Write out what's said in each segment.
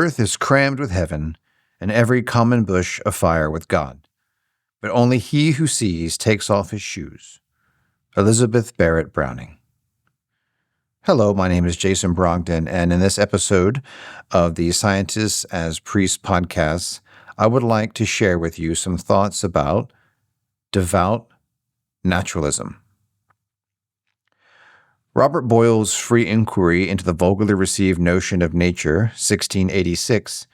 earth is crammed with heaven, and every common bush afire with God. But only he who sees takes off his shoes. Elizabeth Barrett Browning. Hello, my name is Jason Brogdon, and in this episode of the Scientists as Priests podcast, I would like to share with you some thoughts about devout naturalism. Robert Boyle's Free Inquiry into the Vulgarly Received Notion of Nature, 1686,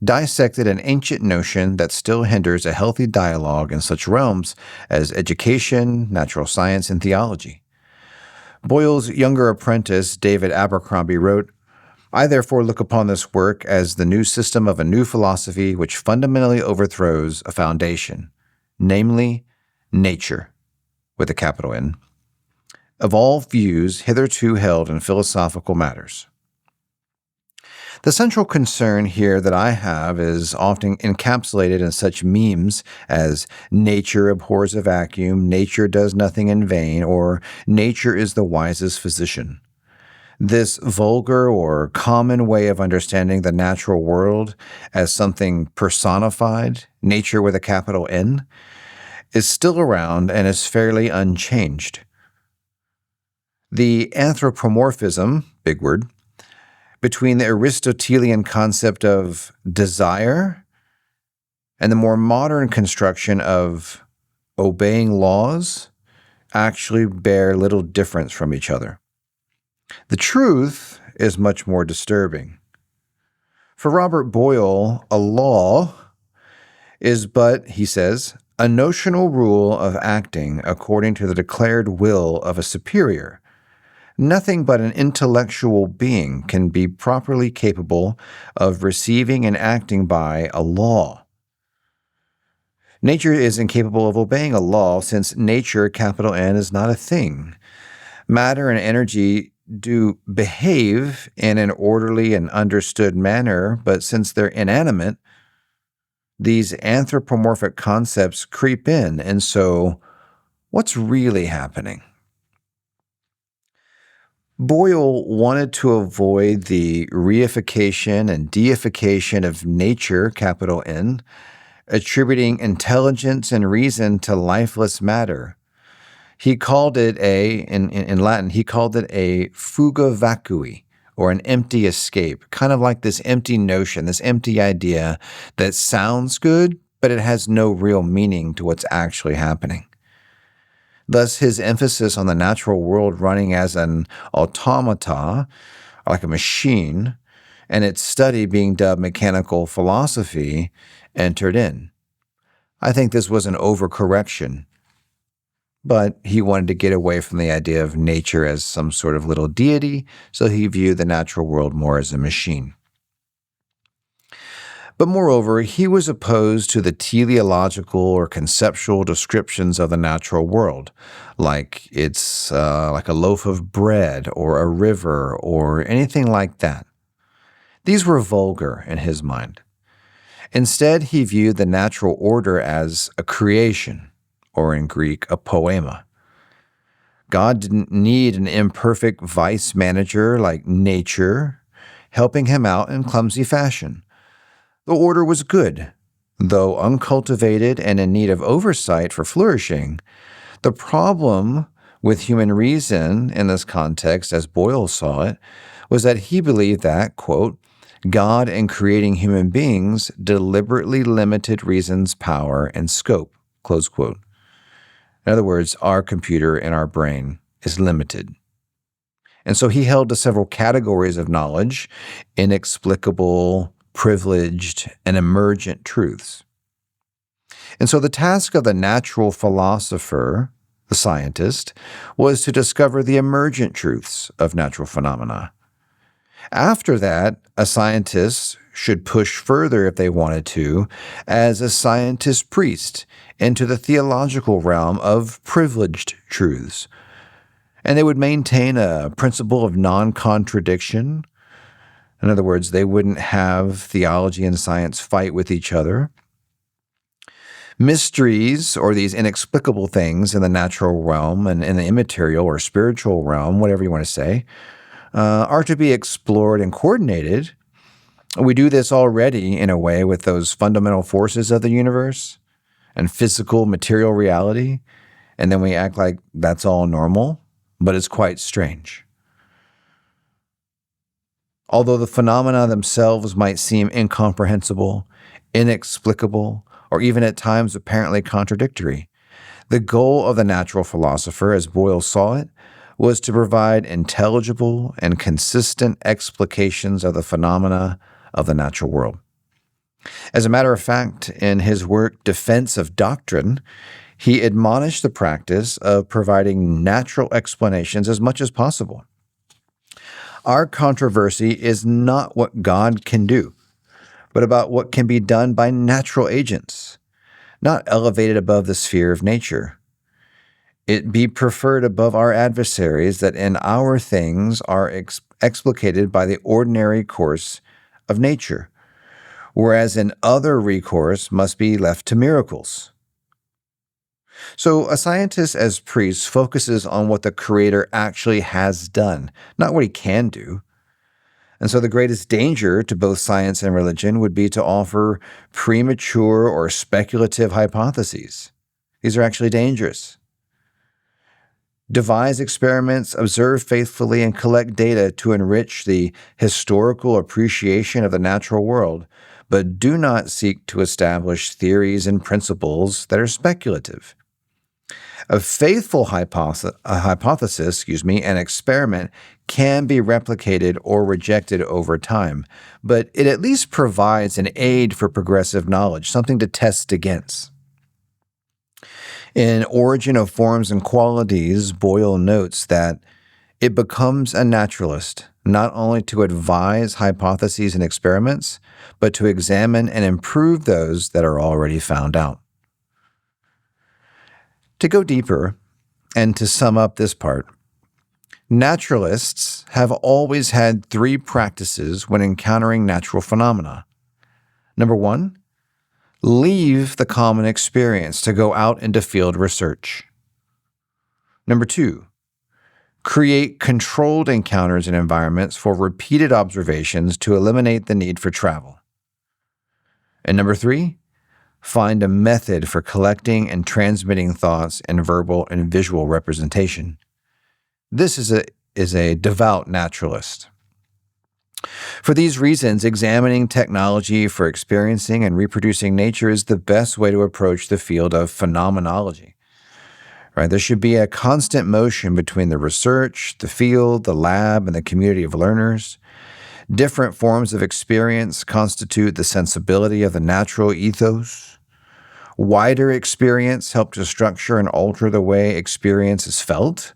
dissected an ancient notion that still hinders a healthy dialogue in such realms as education, natural science, and theology. Boyle's younger apprentice, David Abercrombie, wrote, "I therefore look upon this work as the new system of a new philosophy which fundamentally overthrows a foundation, namely, nature, with a capital N, of all views hitherto held in philosophical matters." The central concern here that I have is often encapsulated in such memes as nature abhors a vacuum, nature does nothing in vain, or nature is the wisest physician. This vulgar or common way of understanding the natural world as something personified, nature with a capital N, is still around and is fairly unchanged. The anthropomorphism, big word, between the Aristotelian concept of desire and the more modern construction of obeying laws actually bear little difference from each other. The truth is much more disturbing. For Robert Boyle, a law is but, he says, a notional rule of acting according to the declared will of a superior. Nothing but an intellectual being can be properly capable of receiving and acting by a law. Nature is incapable of obeying a law since nature, capital N, is not a thing. Matter and energy do behave in an orderly and understood manner, but since they're inanimate, these anthropomorphic concepts creep in. And so, what's really happening? Boyle wanted to avoid the reification and deification of nature, capital N, attributing intelligence and reason to lifeless matter. He called it in Latin, he called it a fuga vacui, or an empty escape, kind of like this empty notion, this empty idea that sounds good, but it has no real meaning to what's actually happening. Thus, his emphasis on the natural world running as an automata, like a machine, and its study being dubbed mechanical philosophy, entered in. I think this was an overcorrection, but he wanted to get away from the idea of nature as some sort of little deity, so he viewed the natural world more as a machine. But moreover, he was opposed to the teleological or conceptual descriptions of the natural world, like it's like a loaf of bread or a river or anything like that. These were vulgar in his mind. Instead, he viewed the natural order as a creation, or in Greek, a poema. God didn't need an imperfect vice manager like nature helping him out in clumsy fashion. The order was good, though uncultivated and in need of oversight for flourishing. The problem with human reason in this context, as Boyle saw it, was that he believed that, quote, God in creating human beings deliberately limited reason's power and scope, close quote. In other words, our computer in our brain is limited. And so he held to several categories of knowledge: inexplicable, privileged, and emergent truths. And so the task of the natural philosopher, the scientist, was to discover the emergent truths of natural phenomena. After that, a scientist should push further, if they wanted to, as a scientist priest into the theological realm of privileged truths. And they would maintain a principle of non-contradiction. In other words, they wouldn't have theology and science fight with each other. Mysteries, or these inexplicable things in the natural realm and in the immaterial or spiritual realm, whatever you want to say, are to be explored and coordinated We do this already in a way with those fundamental forces of the universe and physical material reality, and then we act like that's all normal, but it's quite strange. Although the phenomena themselves might seem incomprehensible, inexplicable, or even at times apparently contradictory, the goal of the natural philosopher, as Boyle saw it, was to provide intelligible and consistent explications of the phenomena of the natural world. As a matter of fact, in his work Defense of Doctrine, he admonished the practice of providing natural explanations as much as possible. Our controversy is not what God can do, but about what can be done by natural agents, not elevated above the sphere of nature. It be preferred above our adversaries that in our things are explicated by the ordinary course of nature, whereas in other recourse must be left to miracles. So a scientist as priest focuses on what the Creator actually has done, not what he can do. And so the greatest danger to both science and religion would be to offer premature or speculative hypotheses. These are actually dangerous. Devise experiments, observe faithfully, and collect data to enrich the historical appreciation of the natural world, but do not seek to establish theories and principles that are speculative. A faithful hypothesis, an experiment can be replicated or rejected over time, but it at least provides an aid for progressive knowledge, something to test against. In Origin of Forms and Qualities, Boyle notes that it becomes a naturalist not only to advise hypotheses and experiments, but to examine and improve those that are already found out. To go deeper, and to sum up this part, naturalists have always had three practices when encountering natural phenomena. Number one, leave the common experience to go out into field research. Number two, create controlled encounters and environments for repeated observations to eliminate the need for travel. And number three, find a method for collecting and transmitting thoughts in verbal and visual representation. This is a devout naturalist. For these reasons, examining technology for experiencing and reproducing nature is the best way to approach the field of phenomenology. Right? There should be a constant motion between the research, the field, the lab, and the community of learners. Different forms of experience constitute the sensibility of the natural ethos. Wider experience helps to structure and alter the way experience is felt.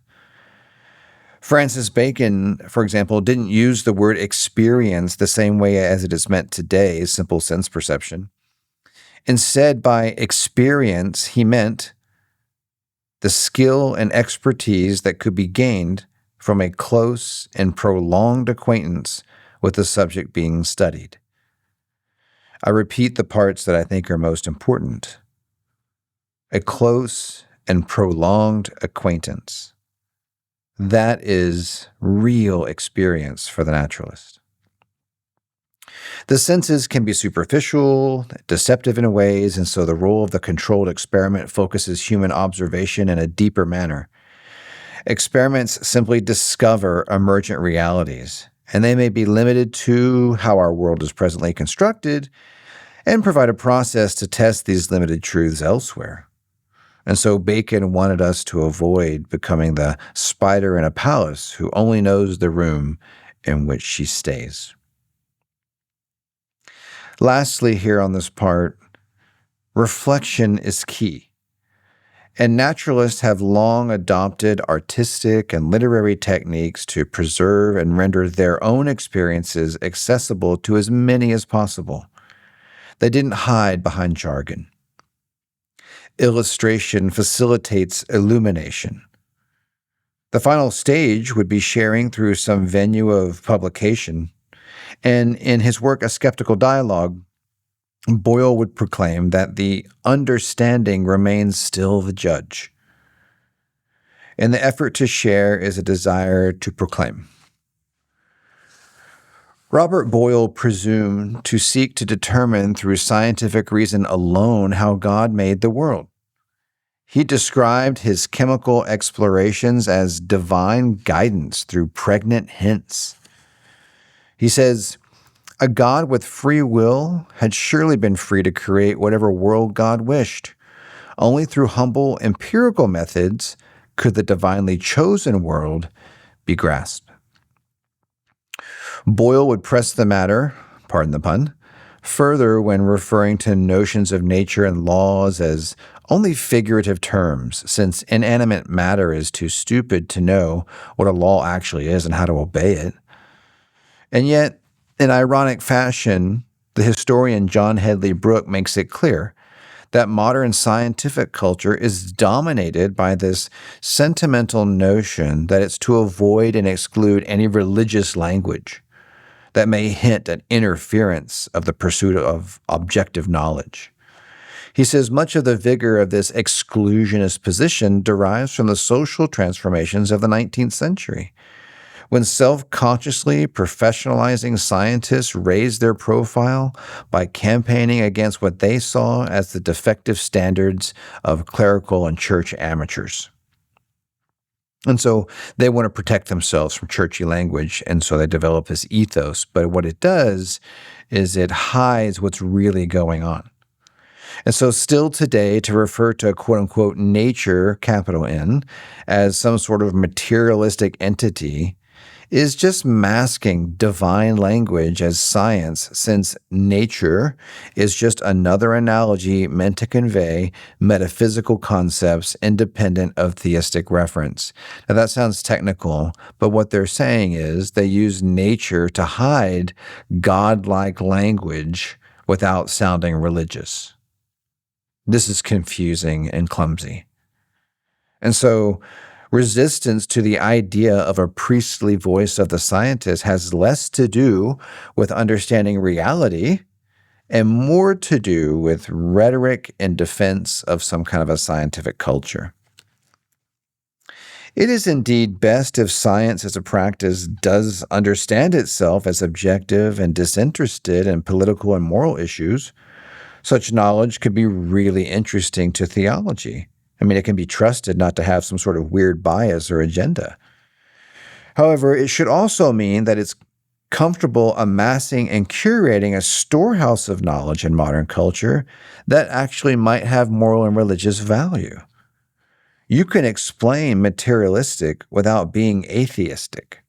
Francis Bacon, for example, didn't use the word experience the same way as it is meant today, simple sense perception. Instead, by experience, he meant the skill and expertise that could be gained from a close and prolonged acquaintance with the subject being studied. I repeat the parts that I think are most important. A close and prolonged acquaintance. That is real experience for the naturalist. The senses can be superficial, deceptive in ways, and so the role of the controlled experiment focuses human observation in a deeper manner. Experiments simply discover emergent realities, and they may be limited to how our world is presently constructed and provide a process to test these limited truths elsewhere. And so Bacon wanted us to avoid becoming the spider in a palace who only knows the room in which she stays. Lastly, here on this part, reflection is key. And naturalists have long adopted artistic and literary techniques to preserve and render their own experiences accessible to as many as possible. They didn't hide behind jargon. Illustration facilitates illumination. The final stage would be sharing through some venue of publication. And in his work, A Skeptical Dialogue, Boyle would proclaim that the understanding remains still the judge. And the effort to share is a desire to proclaim. Robert Boyle presumed to seek to determine through scientific reason alone how God made the world. He described his chemical explorations as divine guidance through pregnant hints. He says, a God with free will had surely been free to create whatever world God wished. Only through humble empirical methods could the divinely chosen world be grasped. Boyle would press the matter, pardon the pun, further when referring to notions of nature and laws as only figurative terms, since inanimate matter is too stupid to know what a law actually is and how to obey it. And yet, in ironic fashion, the historian John Hedley Brooke makes it clear that modern scientific culture is dominated by this sentimental notion that it's to avoid and exclude any religious language that may hint at interference of the pursuit of objective knowledge. He says much of the vigor of this exclusionist position derives from the social transformations of the 19th century, when self-consciously professionalizing scientists raised their profile by campaigning against what they saw as the defective standards of clerical and church amateurs. And so they want to protect themselves from churchy language, and so they develop this ethos. But what it does is it hides what's really going on. And so still today, to refer to quote-unquote nature, capital N, as some sort of materialistic entity is just masking divine language as science, since nature is just another analogy meant to convey metaphysical concepts independent of theistic reference. Now that sounds technical, but what they're saying is they use nature to hide godlike language without sounding religious. This is confusing and clumsy. And so resistance to the idea of a priestly voice of the scientist has less to do with understanding reality and more to do with rhetoric in defense of some kind of a scientific culture. It is indeed best if science as a practice does understand itself as objective and disinterested in political and moral issues. Such knowledge could be really interesting to theology. I mean, it can be trusted not to have some sort of weird bias or agenda. However, it should also mean that it's comfortable amassing and curating a storehouse of knowledge in modern culture that actually might have moral and religious value. You can explain materialistic without being atheistic.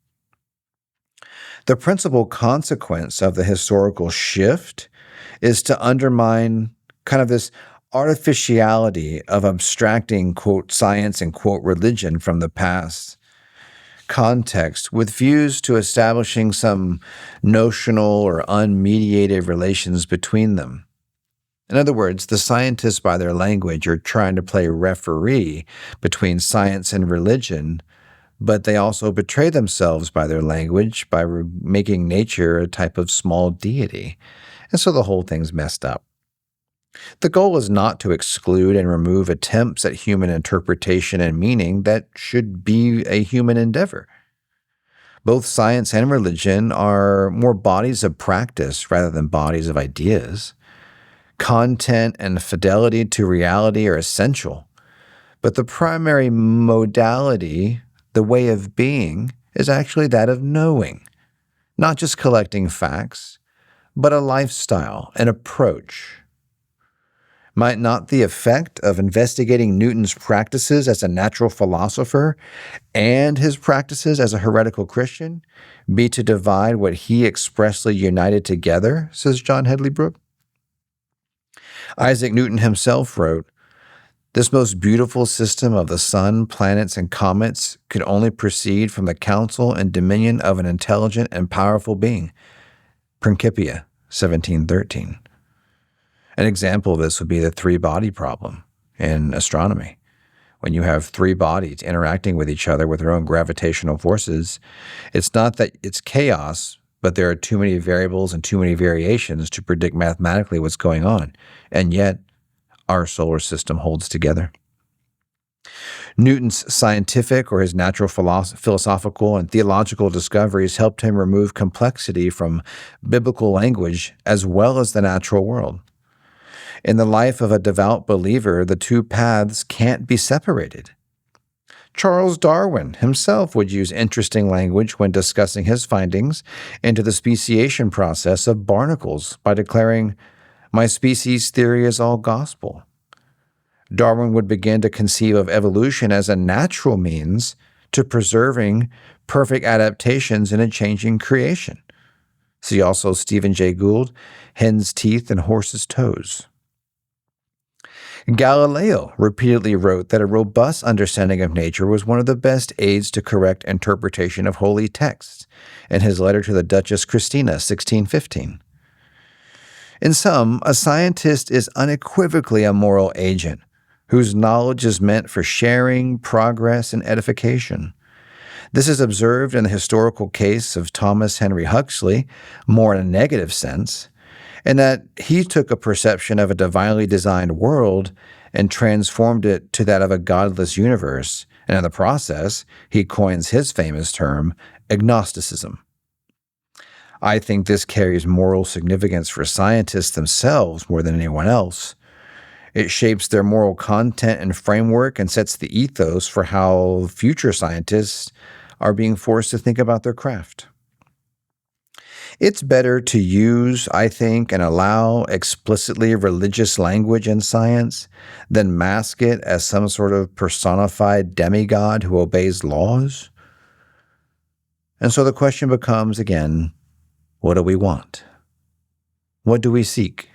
The principal consequence of the historical shift is to undermine kind of this artificiality of abstracting, quote, science and, quote, religion from the past context with views to establishing some notional or unmediated relations between them. In other words, the scientists by their language are trying to play referee between science and religion, but they also betray themselves by their language by making nature a type of small deity. And so the whole thing's messed up. The goal is not to exclude and remove attempts at human interpretation and meaning that should be a human endeavor. Both science and religion are more bodies of practice rather than bodies of ideas. Content and fidelity to reality are essential, but the primary modality, the way of being, is actually that of knowing, not just collecting facts, but a lifestyle, an approach. Might not the effect of investigating Newton's practices as a natural philosopher and his practices as a heretical Christian be to divide what he expressly united together, says John Hedley Brooke? Isaac Newton himself wrote, "This most beautiful system of the sun, planets, and comets could only proceed from the counsel and dominion of an intelligent and powerful being." Principia, 1713. An example of this would be the three-body problem in astronomy. When you have three bodies interacting with each other with their own gravitational forces, it's not that it's chaos, but there are too many variables and too many variations to predict mathematically what's going on. And yet, our solar system holds together. Newton's scientific or his natural philosophical and theological discoveries helped him remove complexity from biblical language as well as the natural world. In the life of a devout believer, the two paths can't be separated. Charles Darwin himself would use interesting language when discussing his findings into the speciation process of barnacles by declaring, "My species theory is all gospel." Darwin would begin to conceive of evolution as a natural means to preserving perfect adaptations in a changing creation. See also Stephen Jay Gould, Hen's Teeth and Horse's Toes. Galileo repeatedly wrote that a robust understanding of nature was one of the best aids to correct interpretation of holy texts in his letter to the Duchess Christina, 1615. In sum, a scientist is unequivocally a moral agent whose knowledge is meant for sharing, progress, and edification. This is observed in the historical case of Thomas Henry Huxley, more in a negative sense, in that he took a perception of a divinely designed world and transformed it to that of a godless universe, and in the process, he coins his famous term, agnosticism. I think this carries moral significance for scientists themselves more than anyone else. It shapes their moral content and framework and sets the ethos for how future scientists are being forced to think about their craft. It's better to use, I think, and allow explicitly religious language in science than mask it as some sort of personified demigod who obeys laws. And so the question becomes, again, what do we want? What do we seek?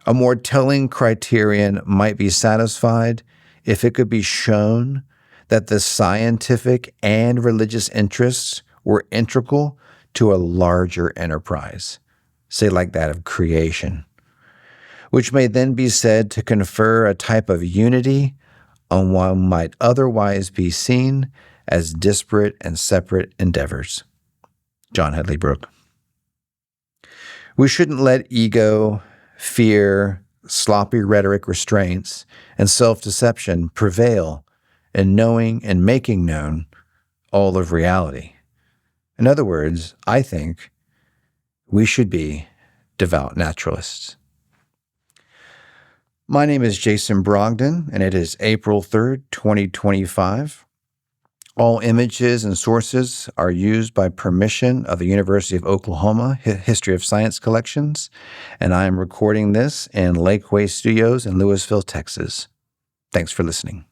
A more telling criterion might be satisfied if it could be shown that the scientific and religious interests were integral to a larger enterprise, say like that of creation, which may then be said to confer a type of unity on what might otherwise be seen as disparate and separate endeavors. John Hedley Brooke. We shouldn't let ego, fear, sloppy rhetoric restraints, and self-deception prevail in knowing and making known all of reality. In other words, I think we should be devout naturalists. My name is Jason Brogdon, and it is April 3rd, 2025. All images and sources are used by permission of the University of Oklahoma History of Science Collections, and I am recording this in Lakeway Studios in Lewisville, Texas. Thanks for listening.